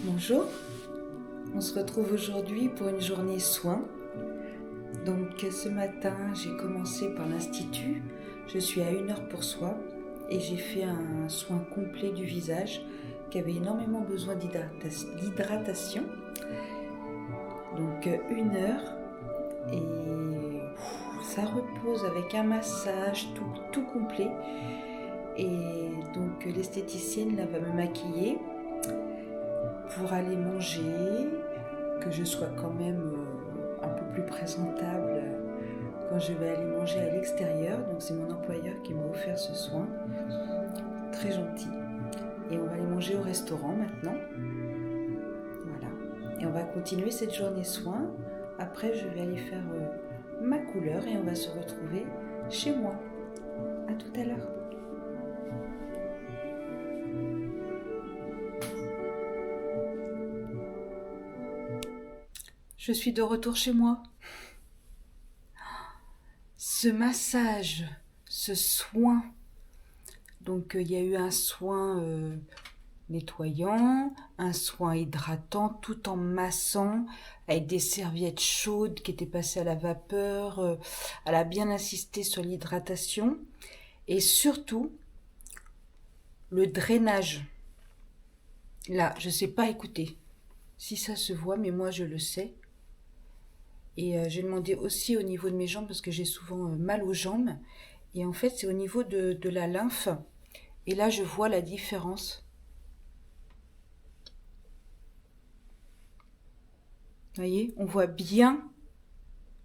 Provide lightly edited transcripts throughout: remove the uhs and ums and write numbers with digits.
Bonjour, on se retrouve aujourd'hui pour une journée soins. Donc ce matin j'ai commencé par l'institut, je suis à 1 heure pour soi et j'ai fait un soin complet du visage qui avait énormément besoin d'hydratation. Donc 1 heure et ça repose avec un massage tout complet. Et donc l'esthéticienne là va me maquiller pour aller manger, que je sois quand même un peu plus présentable quand je vais aller manger à l'extérieur. Donc c'est mon employeur qui m'a offert ce soin, très gentil. Et on va aller manger au restaurant maintenant. Voilà. Et on va continuer cette journée soin. Après je vais aller faire ma couleur et on va se retrouver chez moi. À tout à l'heure. Je suis de retour chez moi. Ce massage, ce soin. Donc il y a eu un soin nettoyant, un soin hydratant, tout en massant, avec des serviettes chaudes qui étaient passées à la vapeur. Elle a bien insisté sur l'hydratation. Et surtout, le drainage. Là, je ne sais pas écouter si ça se voit, mais moi je le sais. Et j'ai demandé aussi au niveau de mes jambes, parce que j'ai souvent mal aux jambes. Et en fait, c'est au niveau de la lymphe. Et là, je vois la différence. Vous voyez, on voit bien,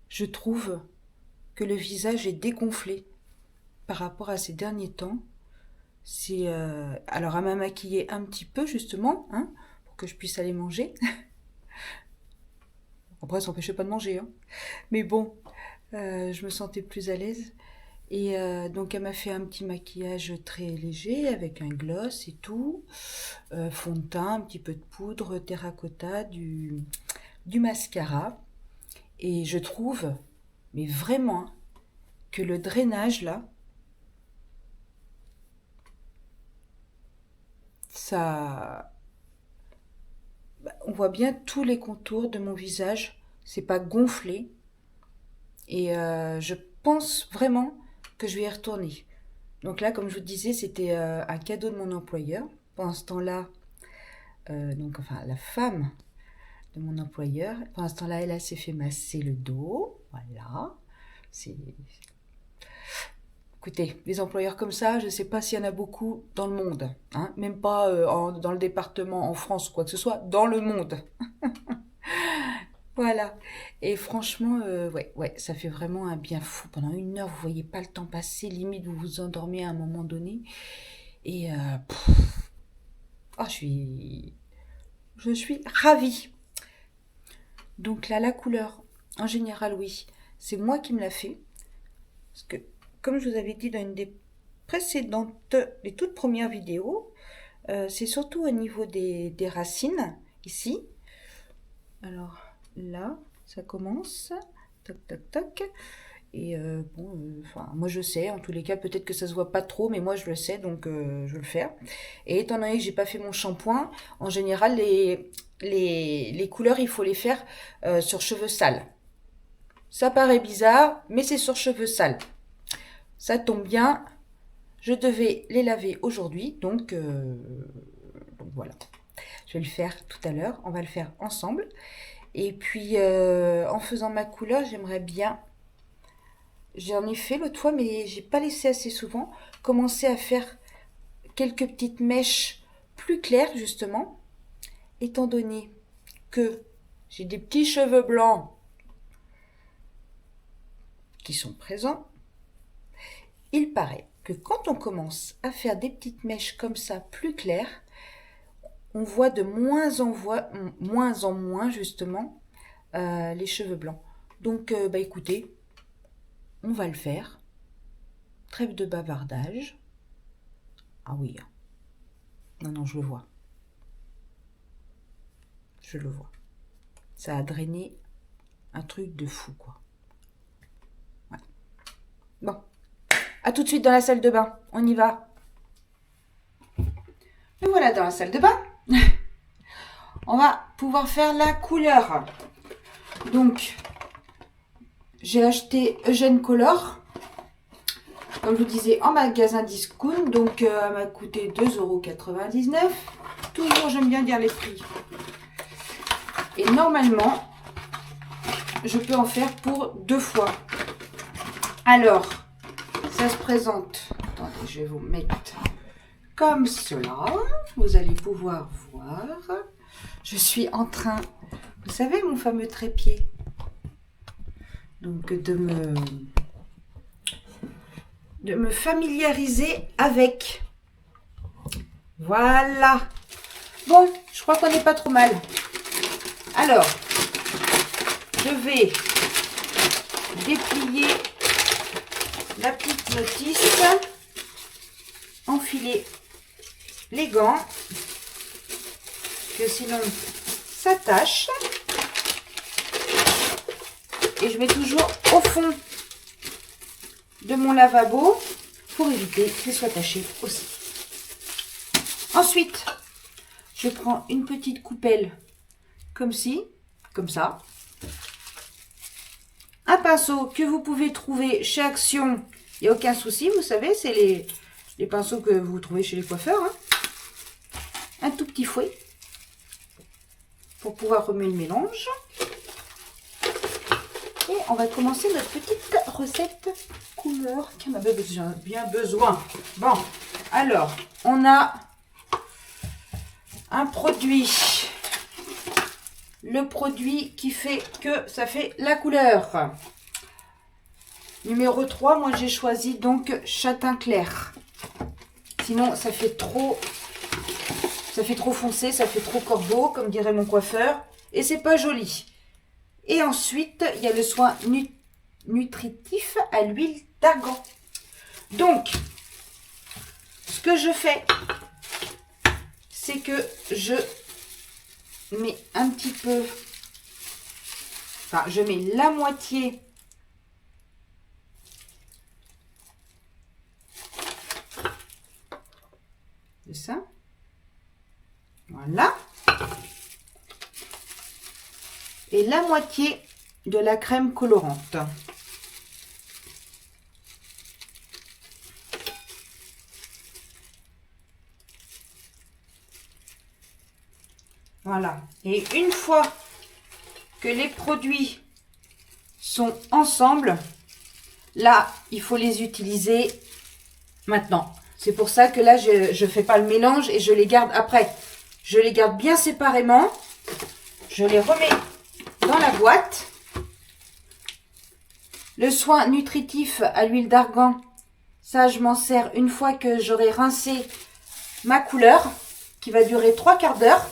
je trouve, que le visage est dégonflé par rapport à ces derniers temps. Alors, elle m'a maquillée un petit peu, justement, hein, pour que je puisse aller manger. Après, ça n'empêchait pas de manger, hein. Mais bon, je me sentais plus à l'aise. Et donc, elle m'a fait un petit maquillage très léger, avec un gloss et tout, fond de teint, un petit peu de poudre, terracotta, du mascara. Et je trouve, mais vraiment, que le drainage, là, ça... On voit bien tous les contours de mon visage. C'est pas gonflé. Et je pense vraiment que je vais y retourner. Donc là, comme je vous disais, c'était un cadeau de mon employeur. Pendant ce temps-là, la femme de mon employeur, pendant ce temps-là, elle s'est fait masser le dos. Voilà. C'est... Écoutez, des employeurs comme ça, je ne sais pas s'il y en a beaucoup dans le monde. Hein, même pas dans le département, en France ou quoi que ce soit, dans le monde. Voilà. Et franchement, ouais, ça fait vraiment un bien fou. Pendant 1 heure, vous voyez pas le temps passer, limite vous vous endormez à un moment donné. Et je suis ravie. Donc là, la couleur, en général, oui, c'est moi qui me l'a fait. Parce que, comme je vous avais dit dans une des précédentes, les toutes premières vidéos, c'est surtout au niveau des racines, ici. Alors là, ça commence, tac, tac, tac. Et moi je sais, en tous les cas, peut-être que ça se voit pas trop, mais moi je le sais, donc je vais le faire. Et étant donné que j'ai pas fait mon shampoing, en général, les couleurs, il faut les faire sur cheveux sales. Ça paraît bizarre, mais c'est sur cheveux sales. Ça tombe bien, je devais les laver aujourd'hui, donc voilà. Je vais le faire tout à l'heure, on va le faire ensemble. Et puis, en faisant ma couleur, j'aimerais bien, j'en ai fait l'autre fois, mais j'ai pas laissé assez souvent, commencer à faire quelques petites mèches plus claires, justement, étant donné que j'ai des petits cheveux blancs qui sont présents. Il paraît que quand on commence à faire des petites mèches comme ça, plus claires, on voit de moins en moins, justement, les cheveux blancs. Donc, écoutez, on va le faire. Trêve de bavardage. Ah oui. Non, je le vois. Je le vois. Ça a drainé un truc de fou, quoi. Ouais. Bon. À tout de suite dans la salle de bain. On y va. Me voilà dans la salle de bain. on va pouvoir faire la couleur. Donc, j'ai acheté Eugène Color, comme je vous disais, en magasin discount. Donc, elle m'a coûté 2,99 €. Toujours, j'aime bien dire les prix. Et normalement, je peux en faire pour 2 fois. Alors, ça se présente. Attendez, je vais vous mettre comme cela. Vous allez pouvoir voir. Je suis en train, vous savez, mon fameux trépied. Donc, de me familiariser avec. Voilà. Bon, je crois qu'on n'est pas trop mal. Alors, je vais déplier la petite notice, enfiler les gants, que sinon ça tâche. Et je mets toujours au fond de mon lavabo pour éviter qu'il soit taché aussi. Ensuite, je prends une petite coupelle comme ci, comme ça. Un pinceau que vous pouvez trouver chez Action, il n'y a aucun souci, vous savez, c'est les pinceaux que vous trouvez chez les coiffeurs. Hein. Un tout petit fouet pour pouvoir remuer le mélange. Et on va commencer notre petite recette couleur qui en avait bien besoin. Bon, alors, on a un produit. Le produit qui fait que ça fait la couleur. Numéro 3, moi j'ai choisi donc châtain clair. Sinon ça fait trop foncé, ça fait trop corbeau, comme dirait mon coiffeur. Et c'est pas joli. Et ensuite, il y a le soin nutritif à l'huile d'argan. Donc, ce que je fais, c'est que je mets un petit peu, enfin, je mets la moitié de ça. Voilà. Et la moitié de la crème colorante. Voilà. Et une fois que les produits sont ensemble, là, il faut les utiliser maintenant. C'est pour ça que là, je ne fais pas le mélange et je les garde après. Je les garde bien séparément. Je les remets dans la boîte. Le soin nutritif à l'huile d'argan, ça, je m'en sers une fois que j'aurai rincé ma couleur, qui va durer 3/4 d'heure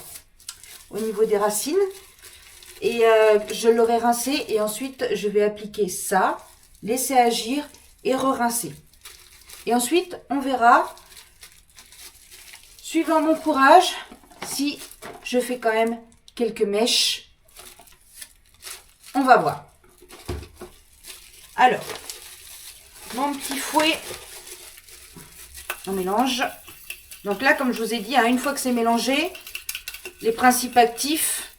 au niveau des racines. Et je l'aurai rincé et ensuite, je vais appliquer ça, laisser agir et re-rincer. Et ensuite, on verra, suivant mon courage, si je fais quand même quelques mèches. On va voir. Alors, mon petit fouet, on mélange. Donc là, comme je vous ai dit, hein, une fois que c'est mélangé, les principes actifs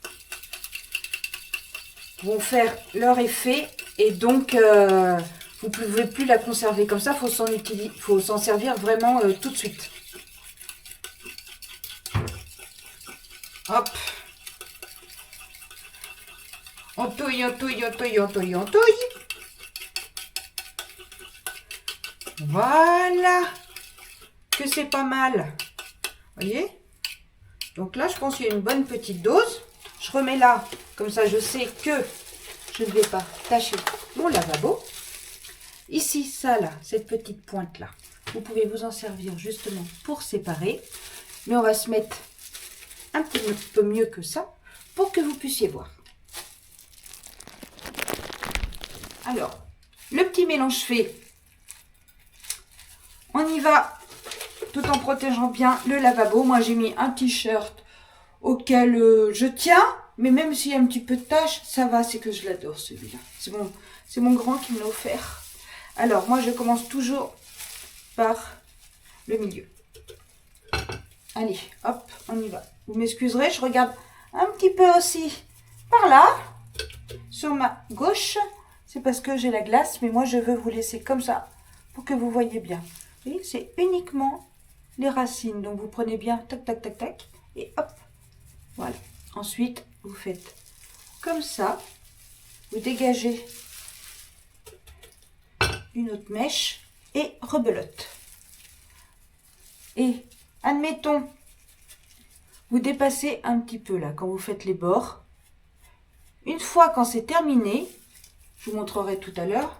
vont faire leur effet. Et donc, vous ne pouvez plus la conserver comme ça. Il faut s'en servir vraiment tout de suite. Hop. On touille, on touille, on touille, on touille, on touille. Voilà. Que c'est pas mal. Vous voyez? Donc là, je pense qu'il y a une bonne petite dose. Je remets là. Comme ça, je sais que je ne vais pas tâcher mon lavabo. Ici, ça là, cette petite pointe là. Vous pouvez vous en servir justement pour séparer. Mais on va se mettre un petit peu mieux que ça pour que vous puissiez voir. Alors, le petit mélange fait, on y va tout en protégeant bien le lavabo. Moi, j'ai mis un t-shirt auquel je tiens, mais même s'il y a un petit peu de tache, ça va, c'est que je l'adore celui-là. C'est mon grand qui me l'a offert. Alors, moi, je commence toujours par le milieu. Allez, hop, on y va. Vous m'excuserez, je regarde un petit peu aussi par là, sur ma gauche. C'est parce que j'ai la glace, mais moi je veux vous laisser comme ça pour que vous voyez bien. Vous voyez, c'est uniquement les racines. Donc vous prenez bien, tac, tac, tac, tac, et hop, voilà. Ensuite, vous faites comme ça. Vous dégagez une autre mèche et rebelote. Et admettons, vous dépassez un petit peu là quand vous faites les bords. Une fois quand c'est terminé, je vous montrerai tout à l'heure,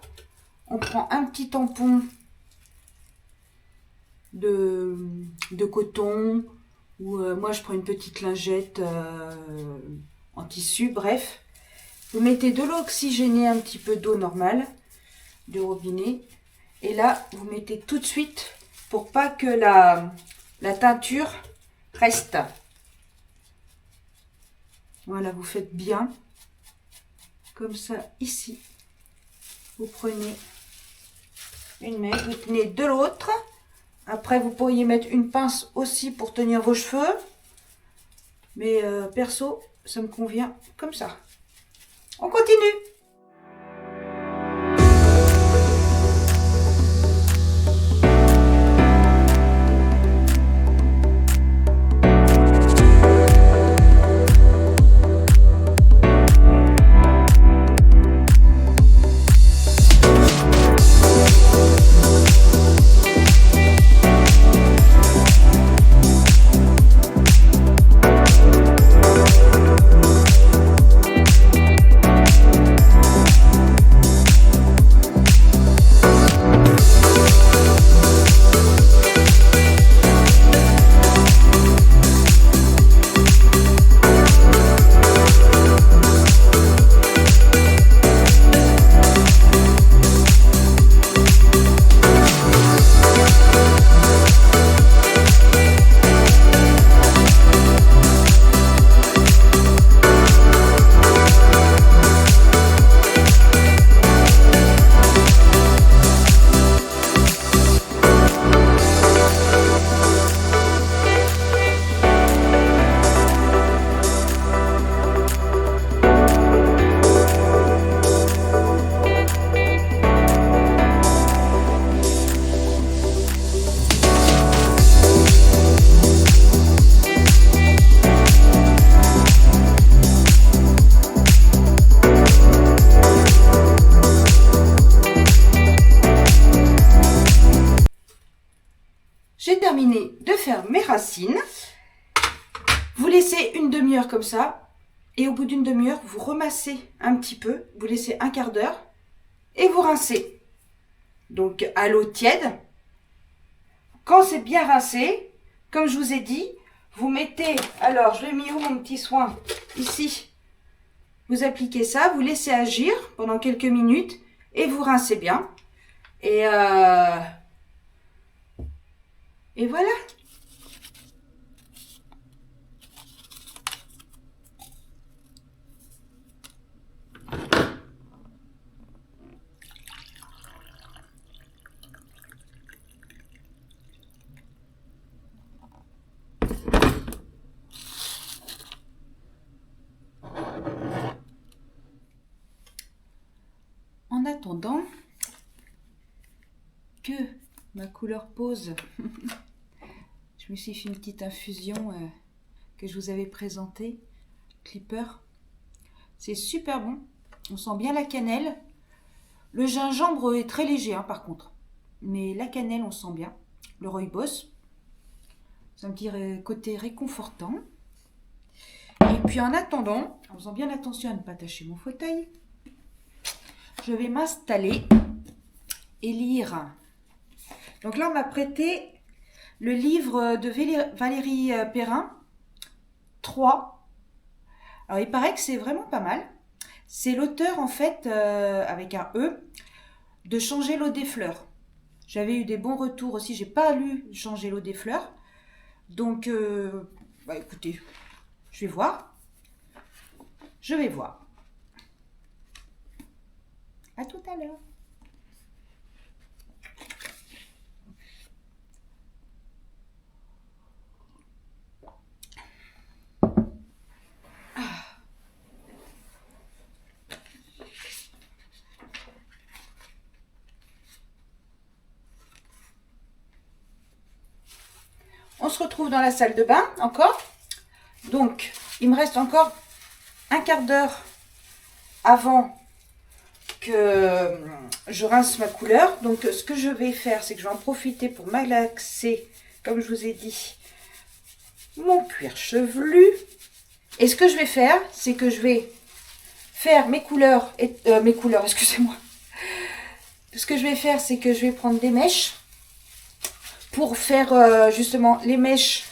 on prend un petit tampon de coton ou moi je prends une petite lingette en tissu, bref. Vous mettez de l'eau oxygénée, un petit peu d'eau normale du robinet et là vous mettez tout de suite pour pas que la teinture reste. Voilà, vous faites bien comme ça ici. Vous prenez une mèche, vous tenez de l'autre. Après, vous pourriez mettre une pince aussi pour tenir vos cheveux. Mais perso, ça me convient comme ça. On continue. J'ai terminé de faire mes racines. Vous laissez une demi-heure comme ça. Et au bout d'une demi-heure, vous remassez un petit peu. Vous laissez un quart d'heure. Et vous rincez. Donc à l'eau tiède. Quand c'est bien rincé, comme je vous ai dit, vous mettez... Alors, je l'ai mis où mon petit soin? Ici. Vous appliquez ça, vous laissez agir pendant quelques minutes. Et vous rincez bien. Et voilà. En attendant que ma couleur pose, je me suis fait une petite infusion que je vous avais présentée, Clipper. C'est super bon, on sent bien la cannelle. Le gingembre est très léger par contre, mais la cannelle on sent bien. Le rooibos, c'est un petit côté réconfortant. Et puis en attendant, en faisant bien attention à ne pas tâcher mon fauteuil, je vais m'installer et lire. Donc là, on m'a prêté le livre de Valérie Perrin, 3. Alors, il paraît que c'est vraiment pas mal. C'est l'auteur, en fait, avec un E, de Changer l'eau des fleurs. J'avais eu des bons retours aussi. J'ai pas lu Changer l'eau des fleurs. Donc, écoutez, je vais voir. Je vais voir. À tout à l'heure. se retrouve dans la salle de bain encore. Donc, il me reste encore un quart d'heure avant que je rince ma couleur. Donc, ce que je vais faire, c'est que je vais en profiter pour malaxer, comme je vous ai dit, mon cuir chevelu. Et ce que je vais faire, c'est que je vais faire mes couleurs, excusez-moi. Ce que je vais faire, c'est que je vais prendre des mèches pour faire justement les mèches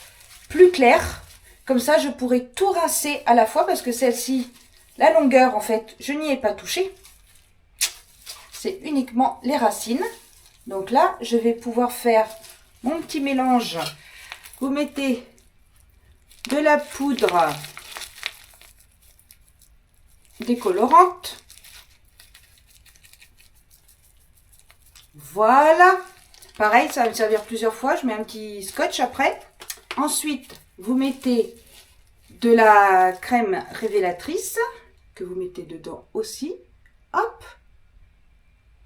plus claires. Comme ça, je pourrai tout rincer à la fois parce que celle-ci, la longueur, en fait, je n'y ai pas touché. C'est uniquement les racines. Donc là, je vais pouvoir faire mon petit mélange. Vous mettez de la poudre décolorante. Voilà. Pareil, ça va me servir plusieurs fois. Je mets un petit scotch après. Ensuite, vous mettez de la crème révélatrice que vous mettez dedans aussi. Hop.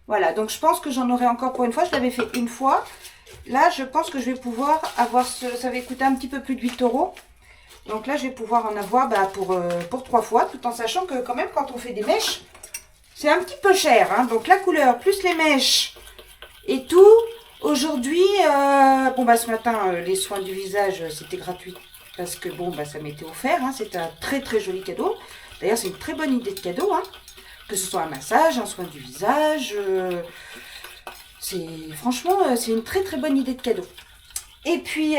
Voilà, donc je pense que j'en aurai encore pour une fois. Je l'avais fait une fois. Là, je pense que je vais pouvoir avoir ça va coûter un petit peu plus de 8 €. Donc là, je vais pouvoir en avoir pour 3 fois, tout en sachant que quand même, quand on fait des mèches, c'est un petit peu cher. Hein. Donc la couleur, plus les mèches et tout. Aujourd'hui, ce matin, les soins du visage, c'était gratuit. Parce que ça m'était offert. Hein. C'était un très très joli cadeau. D'ailleurs, c'est une très bonne idée de cadeau. Hein. Que ce soit un massage, un soin du visage. Franchement, c'est une très très bonne idée de cadeau. Et puis,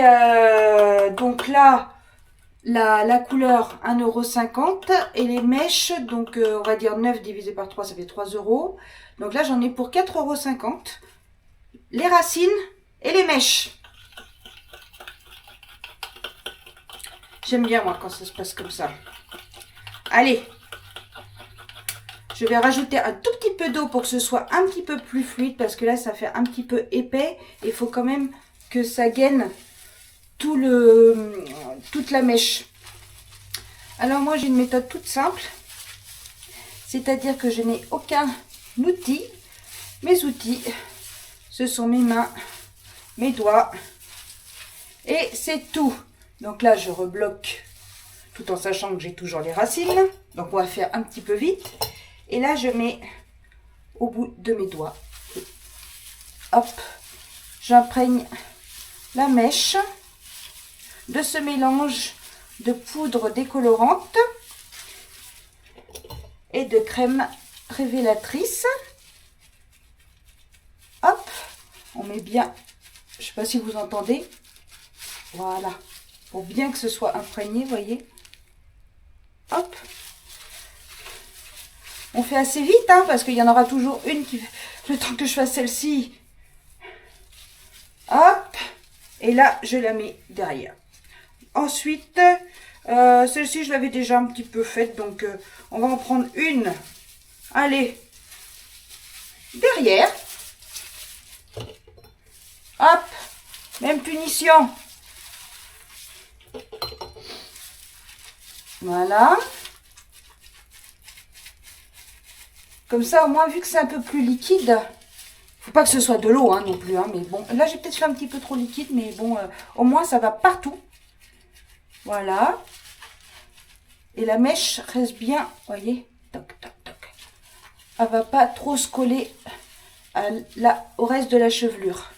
donc là, la couleur 1,50 € et les mèches, donc on va dire 9 divisé par 3, ça fait 3 €. Donc là, j'en ai pour 4,50 €. Les racines et les mèches. J'aime bien moi quand ça se passe comme ça. Allez. Je vais rajouter un tout petit peu d'eau pour que ce soit un petit peu plus fluide parce que là, ça fait un petit peu épais. Il faut quand même que ça gaine toute la mèche. Alors moi, j'ai une méthode toute simple. C'est-à-dire que je n'ai aucun outil. Mes outils, ce sont mes mains, mes doigts. Et c'est tout. Donc là, je rebloque tout en sachant que j'ai toujours les racines. Donc on va faire un petit peu vite. Et là, je mets au bout de mes doigts. Hop, j'imprègne la mèche de ce mélange de poudre décolorante et de crème révélatrice. Hop, on met bien, je ne sais pas si vous entendez, voilà, pour bien que ce soit imprégné, voyez. Hop. On fait assez vite, hein, parce qu'il y en aura toujours une qui... Le temps que je fasse celle-ci. Hop. Et là, je la mets derrière. Ensuite, celle-ci, je l'avais déjà un petit peu faite. Donc, on va en prendre une. Allez. Derrière. Hop. Même punition. Voilà. Comme ça, au moins, vu que c'est un peu plus liquide, faut pas que ce soit de l'eau hein, non plus. Hein, mais bon, là, j'ai peut-être fait un petit peu trop liquide, mais bon, au moins, ça va partout. Voilà. Et la mèche reste bien, voyez, toc, toc, toc. Elle va pas trop se coller au reste de la chevelure.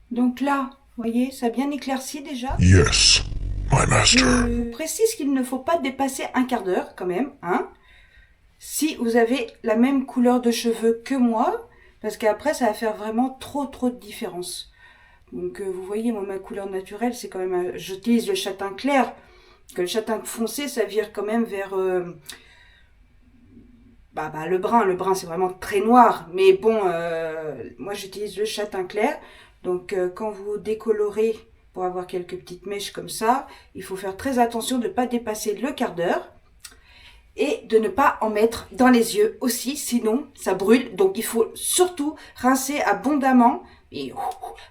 Donc là, vous voyez, ça a bien éclairci déjà. Yes, my master. Je précise qu'il ne faut pas dépasser un quart d'heure quand même, hein. Si vous avez la même couleur de cheveux que moi, parce qu'après ça va faire vraiment trop de différence. Donc vous voyez, moi ma couleur naturelle c'est quand même, j'utilise le châtain clair, que le châtain foncé ça vire quand même vers le brun. Le brun c'est vraiment très noir, mais bon, moi j'utilise le châtain clair. Donc quand vous décolorez pour avoir quelques petites mèches comme ça, il faut faire très attention de ne pas dépasser le quart d'heure. Et de ne pas en mettre dans les yeux aussi, sinon ça brûle. Donc il faut surtout rincer abondamment et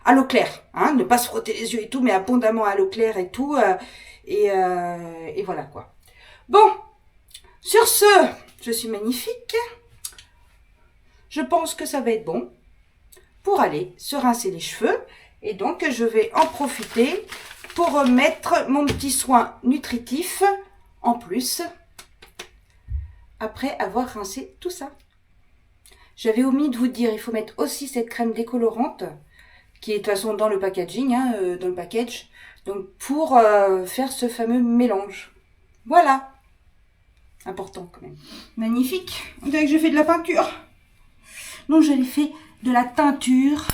à l'eau claire. Hein, ne pas se frotter les yeux et tout, mais abondamment à l'eau claire et tout. Et voilà quoi. Bon, sur ce, je suis magnifique. Je pense que ça va être bon pour aller se rincer les cheveux. Et donc, je vais en profiter pour mettre mon petit soin nutritif en plus, après avoir rincé tout ça. J'avais omis de vous dire, il faut mettre aussi cette crème décolorante, qui est de toute façon dans le packaging, dans le package, donc pour faire ce fameux mélange. Voilà. Important quand même. Magnifique. On dirait que j'ai fait de la peinture. Donc j'avais fait de la teinture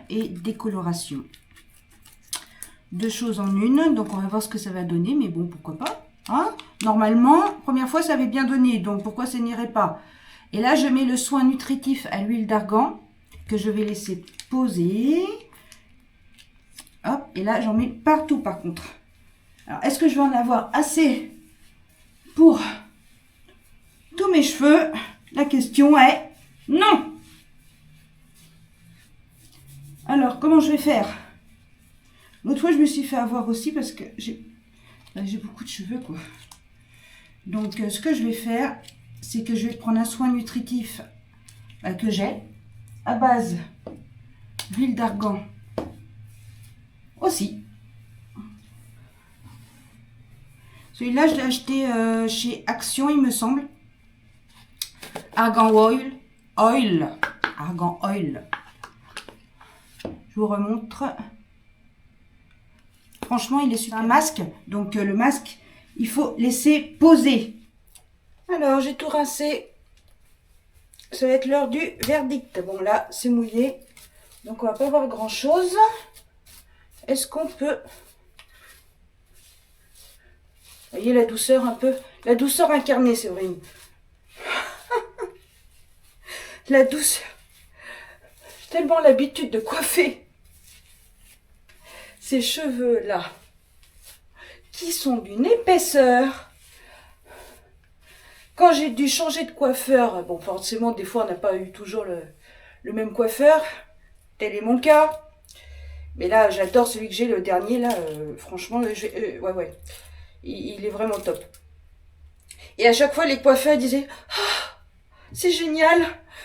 et décoloration. Deux choses en une. Donc on va voir ce que ça va donner, mais bon, pourquoi pas. Hein? Normalement, première fois ça avait bien donné, donc pourquoi ça n'irait pas? Et là je mets le soin nutritif à l'huile d'argan que je vais laisser poser. Hop, et là j'en mets partout par contre. Alors est-ce que je vais en avoir assez pour tous mes cheveux? La question est non. Alors comment je vais faire? L'autre fois je me suis fait avoir aussi parce que j'ai beaucoup de cheveux quoi. Donc ce que je vais faire, c'est que je vais prendre un soin nutritif que j'ai à base d'huile d'argan aussi. Celui-là, je l'ai acheté chez Action, il me semble. Argan Oil. Argan Oil. Je vous remontre. Franchement, il est super. Un masque. Donc, le masque, il faut laisser poser. Alors, j'ai tout rincé. Ça va être l'heure du verdict. Bon, là, c'est mouillé. Donc, on va pas voir grand-chose. Est-ce qu'on peut... Vous voyez la douceur un peu, la douceur incarnée, Séverine. La douceur. J'ai tellement l'habitude de coiffer ces cheveux-là, qui sont d'une épaisseur. Quand j'ai dû changer de coiffeur, bon, forcément, des fois, on n'a pas eu toujours le même coiffeur. Tel est mon cas. Mais là, j'adore celui que j'ai, le dernier, là. Franchement, ouais. Il est vraiment top. Et à chaque fois, les coiffeurs disaient ah, c'est génial,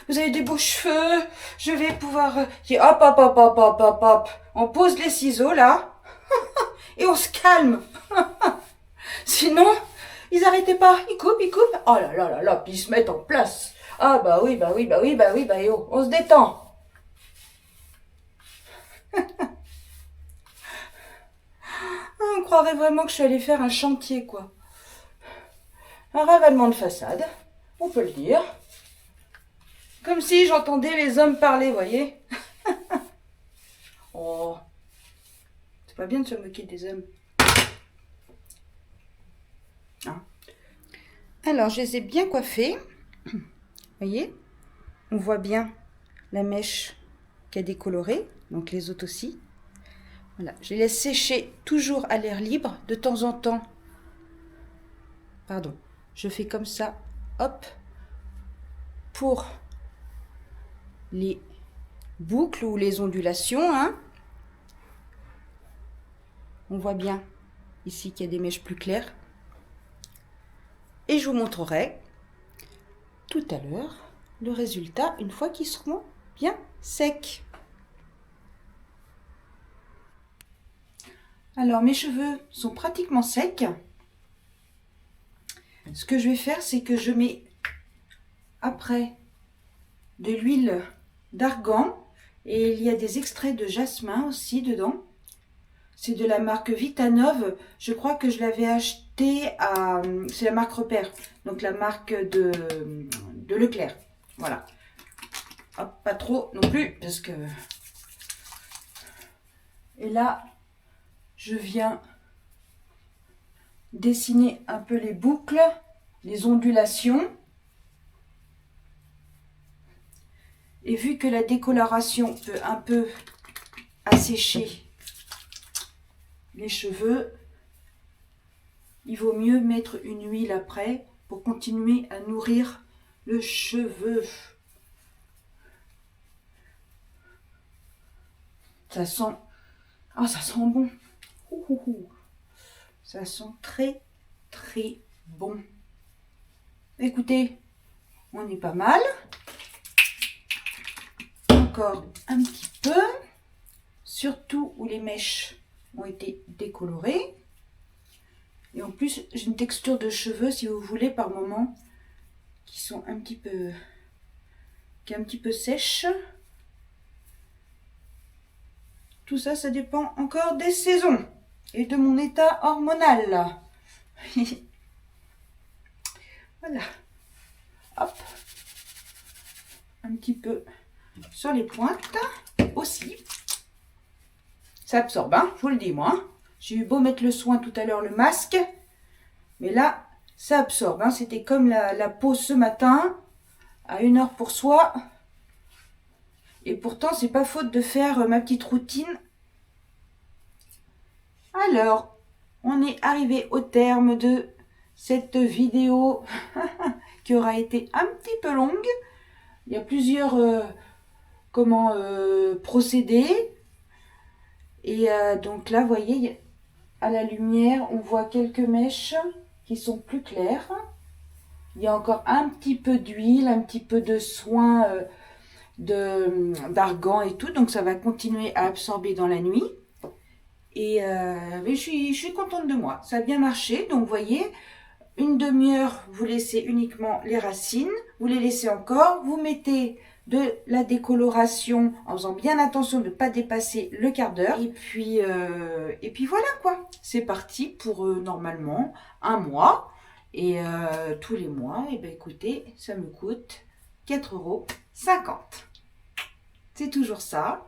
vous avez des beaux cheveux, je vais pouvoir... Hop. On pose les ciseaux, là, et on se calme. Sinon, ils n'arrêtaient pas. Ils coupent. Oh là, puis ils se mettent en place. Ah bah oui, oh, on se détend. On croirait vraiment que je suis allée faire un chantier, quoi. Un ravalement de façade, on peut le dire. Comme si j'entendais les hommes parler, voyez. Oh, c'est pas bien de se moquer des hommes. Hein? Alors, je les ai bien coiffés. Voyez, on voit bien la mèche qui a décoloré, donc les autres aussi. Voilà, je les laisse sécher toujours à l'air libre. De temps en temps, pardon, je fais comme ça, hop, pour les boucles ou les ondulations. Hein. On voit bien ici qu'il y a des mèches plus claires. Et je vous montrerai tout à l'heure le résultat une fois qu'ils seront bien secs. Alors, mes cheveux sont pratiquement secs. Ce que je vais faire, c'est que je mets après de l'huile d'argan et il y a des extraits de jasmin aussi dedans. C'est de la marque Vitanove. Je crois que je l'avais acheté à... C'est la marque Repère, donc la marque de Leclerc. Voilà. Hop, pas trop non plus, parce que... Et là... Je viens dessiner un peu les boucles, les ondulations. Et vu que la décoloration peut un peu assécher les cheveux, il vaut mieux mettre une huile après pour continuer à nourrir le cheveu. Ça sent... Ah, ça sent bon. Ça sent très très bon. Écoutez, on est pas mal. Encore un petit peu. surtout où les mèches ont été décolorées. Et en plus, j'ai une texture de cheveux, si vous voulez, par moment, qui sont un petit peu sèches. Tout ça, ça dépend encore des saisons et de mon état hormonal. Voilà. Hop. Un petit peu sur les pointes aussi. Ça absorbe, hein, je vous le dis moi. Hein. J'ai eu beau mettre le soin tout à l'heure, le masque. Mais là, ça absorbe. Hein. C'était comme la pause ce matin, à 1 heure pour soi. Et pourtant, c'est pas faute de faire ma petite routine. Alors, on est arrivé au terme de cette vidéo qui aura été un petit peu longue. Il y a plusieurs procédés. Et donc là, vous voyez, à la lumière, on voit quelques mèches qui sont plus claires. Il y a encore un petit peu d'huile, un petit peu de soin d'argan et tout. Donc ça va continuer à absorber dans la nuit. Et mais je suis contente de moi. Ça a bien marché. Donc vous voyez, 1/2 heure, vous laissez uniquement les racines. Vous les laissez encore. Vous mettez de la décoloration en faisant bien attention de ne pas dépasser le quart d'heure. Et puis voilà quoi. C'est parti pour normalement 1 mois. Et tous les mois, et ben écoutez, ça me coûte 4,50 €. C'est toujours ça.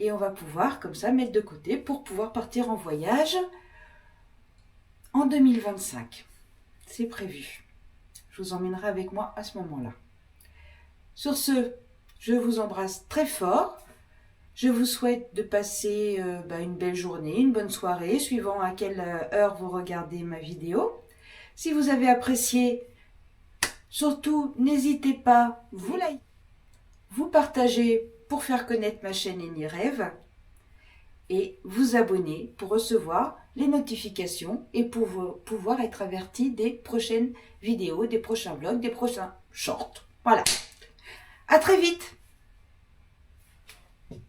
Et on va pouvoir comme ça mettre de côté pour pouvoir partir en voyage en 2025. C'est prévu. Je vous emmènerai avec moi à ce moment-là. Sur ce, je vous embrasse très fort. Je vous souhaite de passer une belle journée, une bonne soirée, suivant à quelle heure vous regardez ma vidéo. Si vous avez apprécié, surtout n'hésitez pas, vous partagez pour faire connaître ma chaîne Eni Rêve et vous abonner pour recevoir les notifications et pour pouvoir être averti des prochaines vidéos, des prochains vlogs, des prochains shorts. Voilà. À très vite.